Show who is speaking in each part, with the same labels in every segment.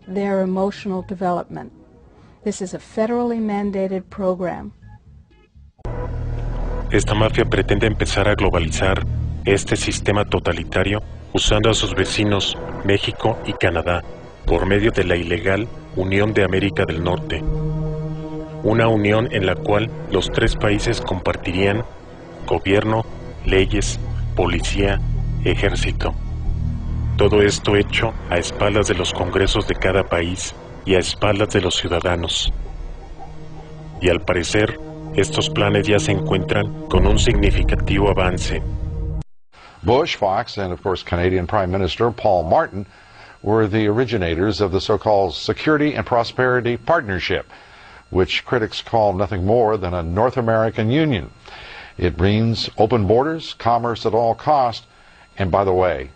Speaker 1: their emotional development. This is a federally mandated program.
Speaker 2: Esta mafia pretende empezar a globalizar este sistema totalitario usando a sus vecinos México y Canadá por medio de la ilegal Unión de América del Norte. Una unión en la cual los tres países compartirían gobierno, leyes, policía, ejército. Todo esto hecho a espaldas de los congresos de cada país y a espaldas de los ciudadanos. Y al parecer, estos planes ya se encuentran con un significativo avance.
Speaker 3: Bush, Fox, and of course Canadian Prime Minister Paul Martin were the originators of the so-called Security and Prosperity Partnership, which critics call nothing more than a North American Union. It means open borders, commerce at all cost, and by the way,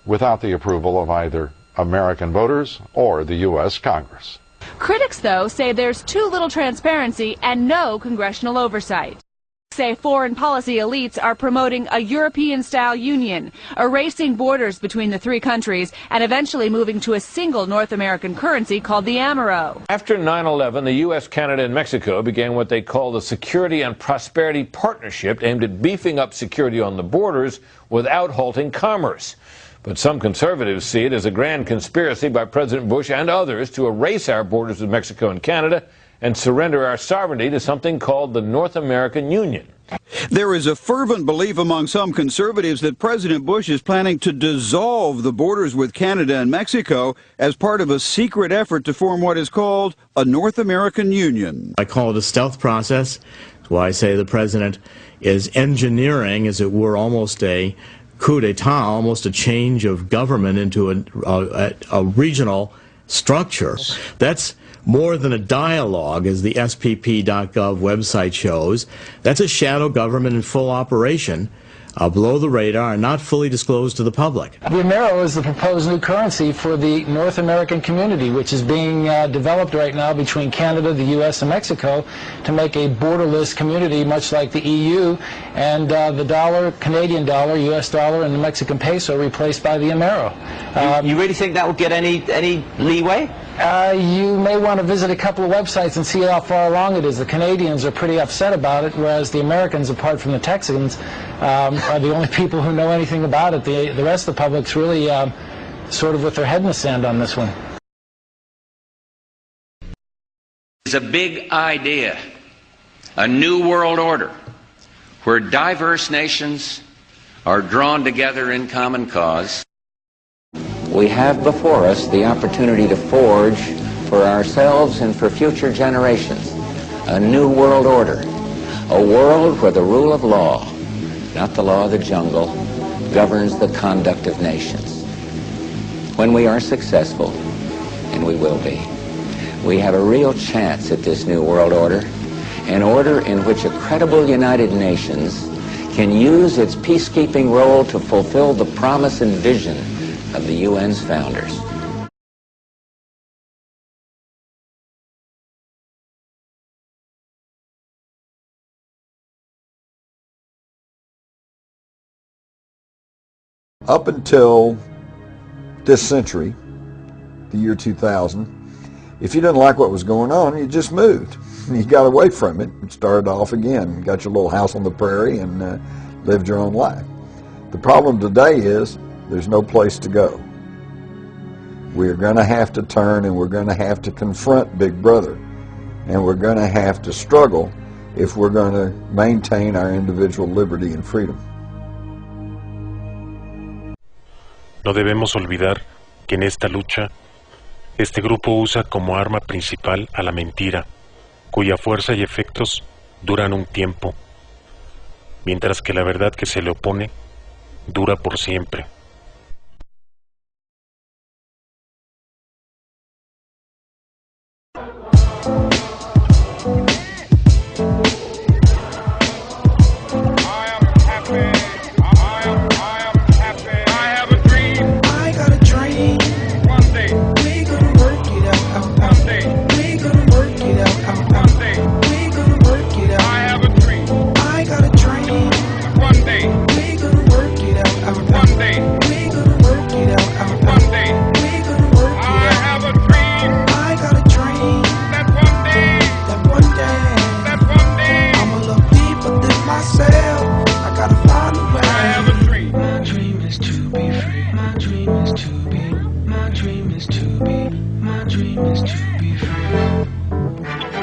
Speaker 3: without the approval of either American voters or the U.S. Congress.
Speaker 4: Critics, though, say there's too little transparency and no congressional oversight. Say foreign policy elites are promoting a European-style union, erasing borders between the three countries and eventually moving to a single North American currency called the Amero.
Speaker 5: After 9/11, the U.S., Canada, and Mexico began what they call the Security and Prosperity Partnership, aimed at beefing up security on the borders without halting commerce. But some conservatives see it as a grand conspiracy by President Bush and others to erase our borders with Mexico and Canada and surrender our sovereignty to something called the North American Union.
Speaker 6: There is a fervent belief among some conservatives that President Bush is planning to dissolve the borders with Canada and Mexico as part of a secret effort to form what is called a North American Union.
Speaker 7: I call it a stealth process. That's why I say the president is engineering, as it were, almost a coup d'etat, almost a change of government into a regional structure. That's more than a dialogue, as the spp.gov website shows. That's a shadow government in full operation, below the radar and not fully disclosed to the public.
Speaker 8: The Amero is the proposed new currency for the North American community, which is being developed right now between Canada, the U.S., and Mexico to make a borderless community, much like the EU, and the dollar, Canadian dollar, U.S. dollar, and the Mexican peso replaced by the Amero.
Speaker 9: You really think that will get any leeway?
Speaker 8: You may want to visit a couple of websites and see how far along it is. The Canadians are pretty upset about it, whereas the Americans, apart from the Texans, are the only people who know anything about it. The rest of the public's really sort of with their head in the sand on this one.
Speaker 10: It's a big idea, a new world order, where diverse nations are drawn together in common cause.
Speaker 11: We have before us the opportunity to forge for ourselves and for future generations a new world order, a world where the rule of law, not the law of the jungle, governs the conduct of nations. When we are successful, and we will be, we have a real chance at this new world order, an order in which a credible United Nations can use its peacekeeping role to fulfill the promise and vision of the UN's founders.
Speaker 12: Up until this century, the year 2000, if you didn't like what was going on, you just moved. You got away from it and started off again. Got your little house on the prairie and lived your own life. The problem today is there's no place to go. We're going to have to turn and we're going to have to confront Big Brother. And we're going to have to struggle if we're going to maintain our individual liberty and freedom.
Speaker 2: No debemos olvidar que en esta lucha, este grupo usa como arma principal a la mentira, cuya fuerza y efectos duran un tiempo, mientras que la verdad que se le opone dura por siempre.
Speaker 13: One day, we're gonna work it out. One day, we're gonna work it out. I have a dream.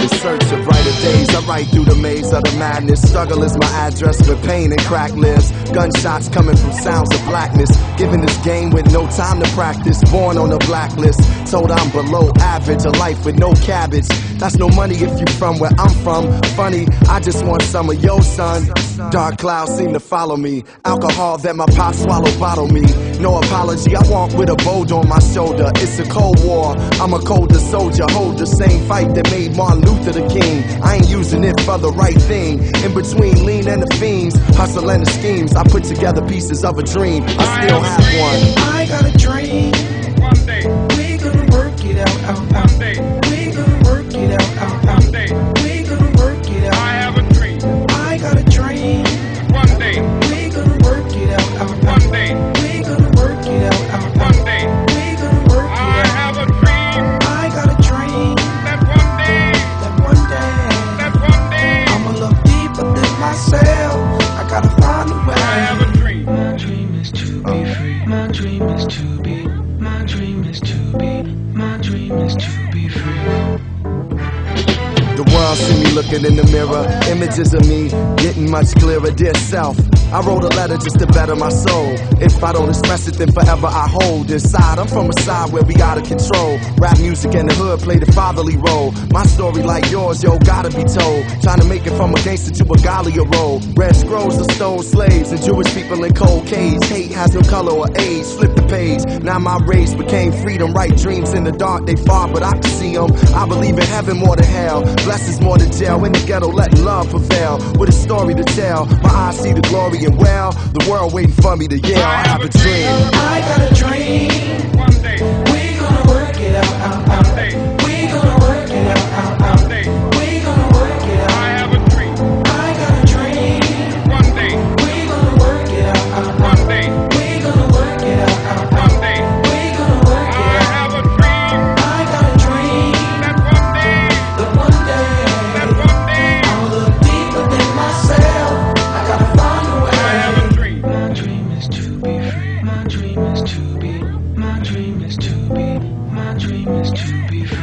Speaker 13: In search of brighter days, I ride through the maze of the madness. Struggle is my address where pain and crack lives. Gunshots coming from sounds of blackness. Given this game with no time to practice. Born on a blacklist, told I'm below average. A life with no cabbage. That's no money if you from where I'm from. Funny, I just want some of your son. Dark clouds seem to follow me. Alcohol that my pop swallow bottle me. No apology, I walk with a boulder on my shoulder. It's a cold war, I'm a colder soldier. Hold the same fight that made Martin Luther the king. I ain't using it for the right thing. In between lean and the fiends, hustle and the schemes, I put together pieces of a dream. I still have one.
Speaker 14: I got a dream. One day we gonna work it out. One day we gonna work it out. One day we gonna work it out. I have a dream. I got a dream. One day we gonna work it out. One day we gonna work it out. One day we gonna work it out. I have a dream. I got a dream. That one day. That one day. That one day. I'ma look deeper than myself. I gotta find a way. I have a dream. My dream is to be free. My dream is to be. My dream is to be. My dream is to be free.
Speaker 13: The world see me looking in the mirror. Images of me getting much clearer. Dear self, I wrote a letter just to better my soul. If I don't express it, then forever I hold inside. I'm from a side where we out of control. Rap music and the hood play the fatherly role. My story like yours, yo, gotta be told. Trying to make it from a gangster to a Galia role. Red scrolls of stone slaves and Jewish people in cold cage. Hate has no color or age. Flip the page. Now my race became freedom. Right dreams in the dark, they far, but I can see them. I believe in heaven more than hell. Blessings more than jail. In the ghetto, letting love prevail. With a story to tell. My eyes see the glory and well, the world waiting for me to yell. I have a dream.
Speaker 14: I got a dream. One day we gonna work it out. One day we gonna work it out. One day we gonna work it out. I have a dream. I got a dream. One day we gonna work it out. One day we gonna work it out. One day we gonna work it out. I have a dream. I got a dream. That one day. That one day. That one day. I'ma look deeper than myself. I gotta find a way. I have a dream. My dream is to be free. My dream is to be. My dream is to be. My dream is to be free.